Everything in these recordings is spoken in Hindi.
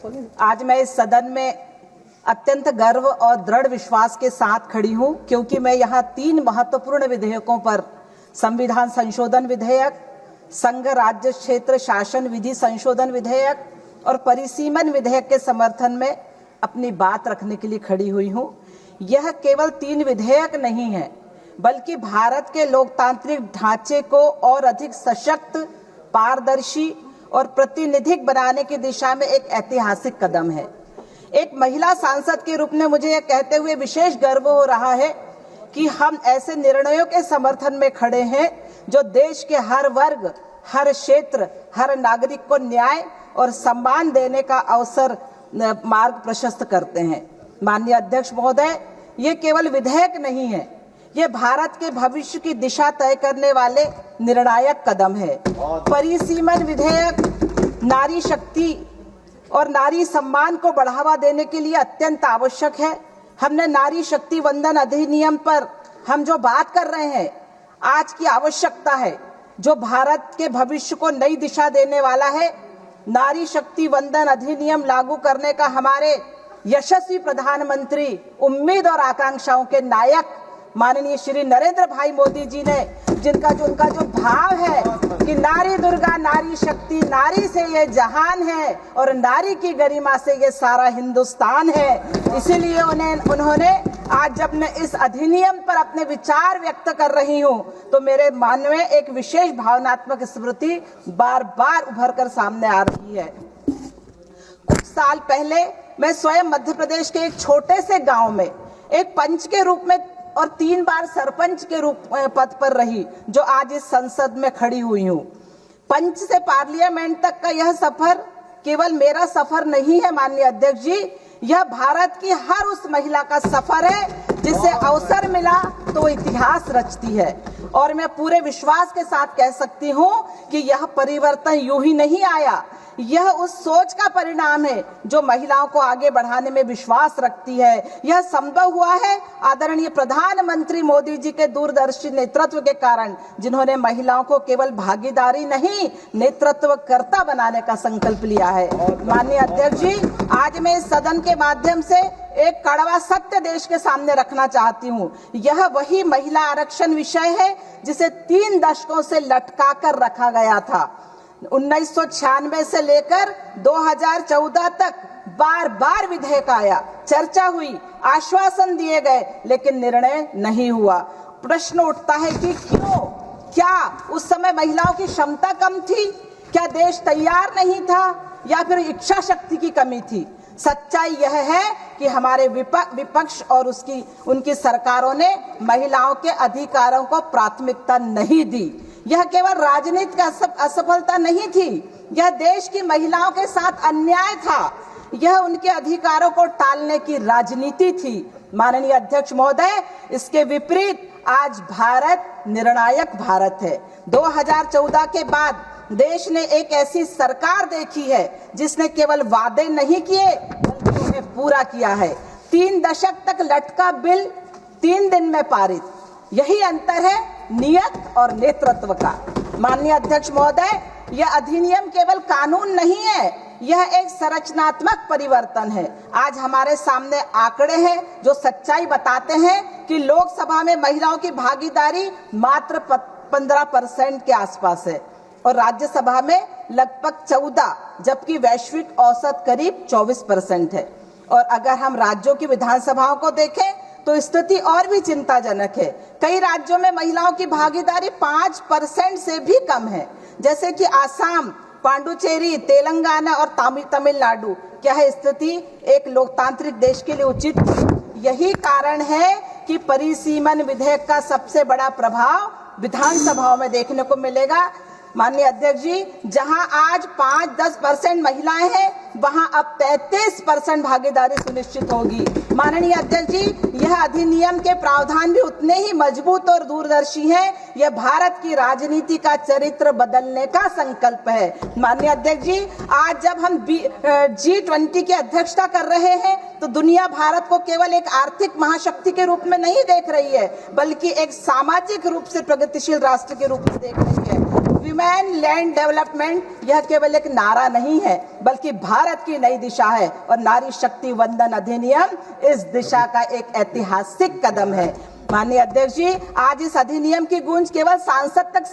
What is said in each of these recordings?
आज मैं इस सदन में अत्यंत गर्व और दृढ़ विश्वास के साथ खड़ी हूं, क्योंकि मैं यहां 3 महत्वपूर्ण विधेयकों पर संविधान संशोधन विधेयक, संघ राज्य क्षेत्र शासन विधि संशोधन विधेयक और परिसीमन विधेयक के समर्थन में अपनी बात रखने के लिए खड़ी हुई हूं। यह केवल 3 विधेयक नहीं है, बल्कि भारत के लोकतांत्रिक ढांचे को और अधिक सशक्त, पारदर्शी और प्रातिनिधिक बनाने की दिशा में एक ऐतिहासिक कदम है। एक महिला सांसद के रूप में मुझे यह कहते हुए विशेष गर्व हो रहा है कि हम ऐसे निर्णयों के समर्थन में खड़े हैं जो देश के हर वर्ग, हर क्षेत्र, हर नागरिक को न्याय और सम्मान देने का अवसर मार्ग प्रशस्त करते हैं। माननीय अध्यक्ष महोदय, ये केवल विधेयक नहीं है, ये भारत के भविष्य की दिशा तय करने वाले निर्णायक कदम है। परिसीमन विधेयक नारी शक्ति और नारी सम्मान को बढ़ावा देने के लिए अत्यंत आवश्यक है। हमने नारी शक्ति वंदन अधिनियम पर हम जो बात कर रहे हैं, आज की आवश्यकता है, जो भारत के भविष्य को नई दिशा देने वाला है। नारी शक्ति वंदन अधिनियम लागू करने का हमारे यशस्वी प्रधानमंत्री, उम्मीद और आकांक्षाओं के नायक माननीय श्री नरेंद्र भाई मोदी जी ने, उनका जो भाव है कि नारी दुर्गा, नारी शक्ति, नारी से ये जहान है और नारी की गरिमा से ये सारा हिंदुस्तान है, इसीलिए उन्होंने आज जब मैं इस अधिनियम पर अपने विचार व्यक्त कर रही हूँ, तो मेरे मन में एक विशेष भावनात्मक स्मृति बार बार उभर कर सामने आ रही है। कुछ साल पहले मैं स्वयं मध्य प्रदेश के एक छोटे से गांव में एक पंच के रूप में और 3 बार सरपंच के रूप पद पर रही, जो आज इस संसद में खड़ी हुई हूँ। पंच से पार्लियामेंट तक का यह सफर केवल मेरा सफर नहीं है माननीय अध्यक्ष जी, यह भारत की हर उस महिला का सफर है जिसे अवसर मिला तो वो इतिहास रचती है। और मैं पूरे विश्वास के साथ कह सकती हूँ कि यह परिवर्तन यूं ही नहीं आया, यह उस सोच का परिणाम है जो महिलाओं को आगे बढ़ाने में विश्वास रखती है। यह संभव हुआ है आदरणीय प्रधानमंत्री मोदी जी के दूरदर्शी नेतृत्व के कारण, जिन्होंने महिलाओं को केवल भागीदारी नहीं, नेतृत्वकर्ता बनाने का संकल्प लिया है। माननीय अध्यक्ष जी, आज मैं इस सदन के माध्यम से एक कड़वा सत्य देश के सामने रखना चाहती हूँ। यह वही महिला आरक्षण विषय है जिसे 3 दशकों से लटका कर रखा गया था। 1996 से लेकर 2014 तक बार बार विधेयक आया, चर्चा हुई, आश्वासन दिए गए, लेकिन निर्णय नहीं हुआ। प्रश्न उठता है कि क्यों? क्या उस समय महिलाओं की क्षमता कम थी? क्या देश तैयार नहीं था, या फिर इच्छा शक्ति की कमी थी? सच्चाई यह है कि हमारे विपक्ष और उनकी सरकारों ने महिलाओं के अधिकारों को प्राथमिकता नहीं दी। यह केवल राजनीति का असफलता नहीं थी, यह देश की महिलाओं के साथ अन्याय था, यह उनके अधिकारों को टालने की राजनीति थी। माननीय अध्यक्ष महोदय, इसके विपरीत आज भारत निर्णायक भारत है। 2014 के बाद देश ने एक ऐसी सरकार देखी है जिसने केवल वादे नहीं किए, बल्कि उन्हें पूरा किया है। 3 दशक तक लटका बिल 3 दिन में पारित, यही अंतर है नियत और नेतृत्व का। माननीय अध्यक्ष महोदय, यह अधिनियम केवल कानून नहीं है, यह एक संरचनात्मक परिवर्तन है। आज हमारे सामने आंकड़े हैं जो सच्चाई बताते हैं कि लोकसभा में महिलाओं की भागीदारी मात्र 15% के आसपास है और राज्यसभा में लगभग 14, जबकि वैश्विक औसत करीब 24% है। और अगर हम राज्यों की विधानसभाओं को देखें तो स्थिति और भी चिंताजनक है। कई राज्यों में महिलाओं की भागीदारी 5% से भी कम है, जैसे कि आसाम, पांडुचेरी, तेलंगाना और तमिलनाडु। क्या है स्थिति एक लोकतांत्रिक देश के लिए उचित? यही कारण है कि परिसीमन विधेयक का सबसे बड़ा प्रभाव विधानसभाओं में देखने को मिलेगा। माननीय अध्यक्ष जी, जहां आज 5-10% महिलाएं हैं, वहां अब 33% भागीदारी सुनिश्चित होगी। माननीय अध्यक्ष जी, यह अधिनियम के प्रावधान भी उतने ही मजबूत और दूरदर्शी हैं। यह भारत की राजनीति का चरित्र बदलने का संकल्प है। माननीय अध्यक्ष जी, आज जब हम G20 की अध्यक्षता कर रहे हैं, तो दुनिया भारत को केवल एक आर्थिक महाशक्ति के रूप में नहीं देख रही है, बल्कि एक सामाजिक रूप से प्रगतिशील राष्ट्र के रूप में देख रही है। विमेन लैंड डेवलपमेंट यह केवल एक नारा नहीं है बल्कि भारत की नई दिशा है और नारी शक्ति वंदन अधिनियम इस दिशा का एक ऐतिहासिक कदम है। माननीय अध्यक्ष जी, आज इस अधिनियम की गूंज केवल संसद तक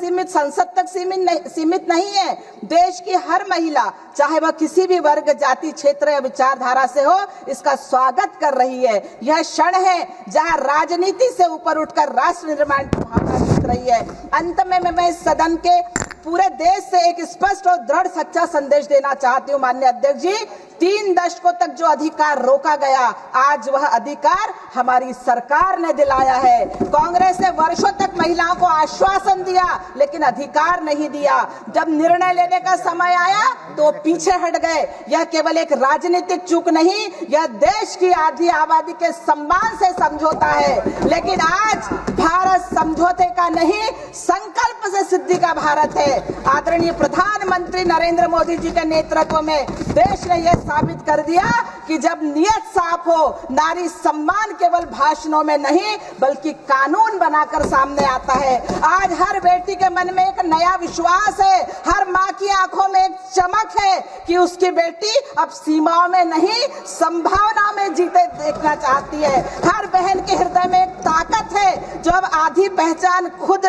सीमित नहीं है। देश की हर महिला, चाहे वह किसी भी वर्ग, जाति, क्षेत्र या विचारधारा से हो, इसका स्वागत कर रही है। यह क्षण है जहां राजनीति से ऊपर उठकर राष्ट्र निर्माण की भावना जीत रही है। अंत में मैं इस सदन के पूरे देश से एक स्पष्ट और दृढ़ सच्चा संदेश देना चाहती हूँ। माननीय अध्यक्ष जी, 3 दशकों तक जो अधिकार रोका गया, आज वह अधिकार हमारी सरकार ने दिलाया है। कांग्रेस ने वर्षों तक महिलाओं को आश्वासन दिया लेकिन अधिकार नहीं दिया। जब निर्णय लेने का समय आया तो पीछे हट गए। यह केवल एक राजनीतिक चूक नहीं, यह देश की आधी आबादी के सम्मान से समझौता है। लेकिन आज भारत समझौते का नहीं, संकल्प से सिद्धि का भारत है। आदरणीय प्रधानमंत्री नरेंद्र मोदी जी के नेतृत्व में देश ने यह साबित कर दिया कि जब नियत साफ हो, नारी सम्मान केवल भाषणों में नहीं बल्कि कानून बनाकर सामने आता है। आज हर बेटी के मन में एक नया विश्वास है, हर माँ की आंखों में एक चमक है कि उसकी बेटी अब सीमाओं में नहीं, संभावना में जीते देखना चाहती है। हर बहन के हृदय में एक ताकत है जो अब आधी पहचान खुद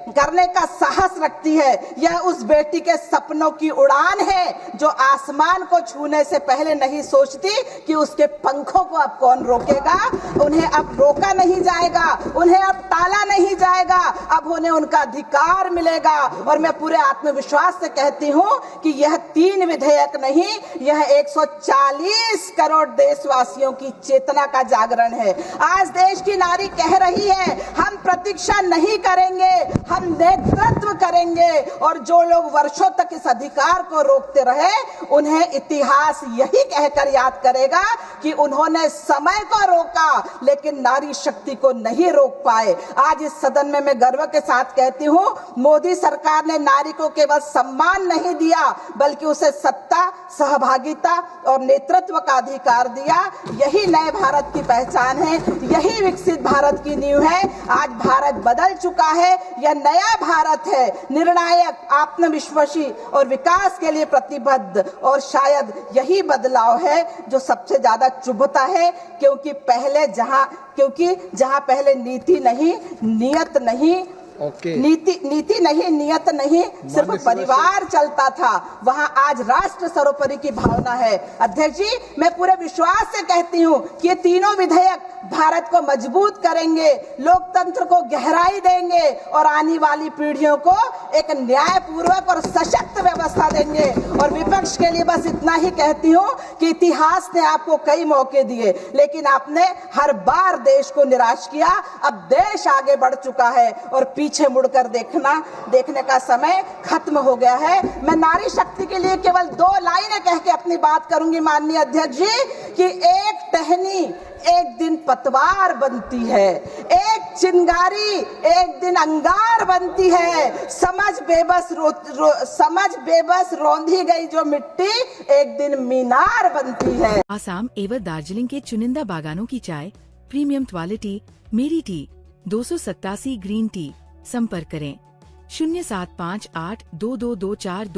करने का साहस रखती है। यह उस बेटी के सपनों की उड़ान है जो आसमान को छूने से पहले नहीं सोचती कि उसके पंखों को अब कौन रोकेगा। उन्हें अब रोका नहीं जाएगा, उन्हें अब टाला नहीं जाएगा, अब उन्हें उनका अधिकार मिलेगा। और मैं पूरे आत्मविश्वास से कहती हूँ कि यह 3 विधेयक नहीं, यह 140 करोड़ देशवासियों की चेतना का जागरण है। आज देश की नारी कह रही है, हम प्रतीक्षा नहीं करेंगे, हम नेतृत्व करेंगे। और जो लोग वर्षों तक इस अधिकार को रोकते रहे, उन्हें इतिहास यही कहकर याद करेगा कि उन्होंने समय को रोका लेकिन नारी शक्ति को नहीं रोक पाए। आज इस सदन में मैं गर्व के साथ कहती हूँ, मोदी सरकार ने नारी को केवल सम्मान नहीं दिया बल्कि उसे सत्ता, सहभागिता और नेतृत्व का अधिकार दिया। यही नए भारत की पहचान है, यही विकसित भारत की नींव है। आज भारत बदल चुका है, यह नया भारत है, निर्णायक, आत्मविश्वासी और विकास के लिए प्रतिबद्ध। और शायद यही बदलाव है जो सबसे ज्यादा चुभता है, क्योंकि जहां पहले नीति नहीं, नियत नहीं, नीति नहीं, नियत नहीं, सिर्फ परिवार चलता था, वहां आज राष्ट्र सर्वोपरि की भावना है। अध्यक्ष जी, मैं पूरे विश्वास से कहती हूँ कि ये तीनों विधेयक भारत को मजबूत करेंगे, लोकतंत्र को गहराई देंगे और आने वाली पीढ़ियों को एक न्यायपूर्वक और सशक्त व्यवस्था देंगे। और विपक्ष के लिए बस इतना ही कहती हूँ कि इतिहास ने आपको कई मौके दिए लेकिन आपने हर बार देश को निराश किया। अब देश आगे बढ़ चुका है और पीछे मुड़कर देखने का समय खत्म हो गया है। मैं नारी शक्ति के लिए केवल 2 लाइनें कह के अपनी बात करूंगी माननीय अध्यक्ष जी, कि एक टहनी एक दिन पतवार बनती है, एक चिंगारी एक दिन अंगार बनती है। समझ बेबस रौंधी गई जो मिट्टी एक दिन मीनार बनती है। आसाम एवं दार्जिलिंग के चुनिंदा बागानों की चाय, प्रीमियम क्वालिटी, मेरी टी, 287 ग्रीन टी। संपर्क करें 075822242000।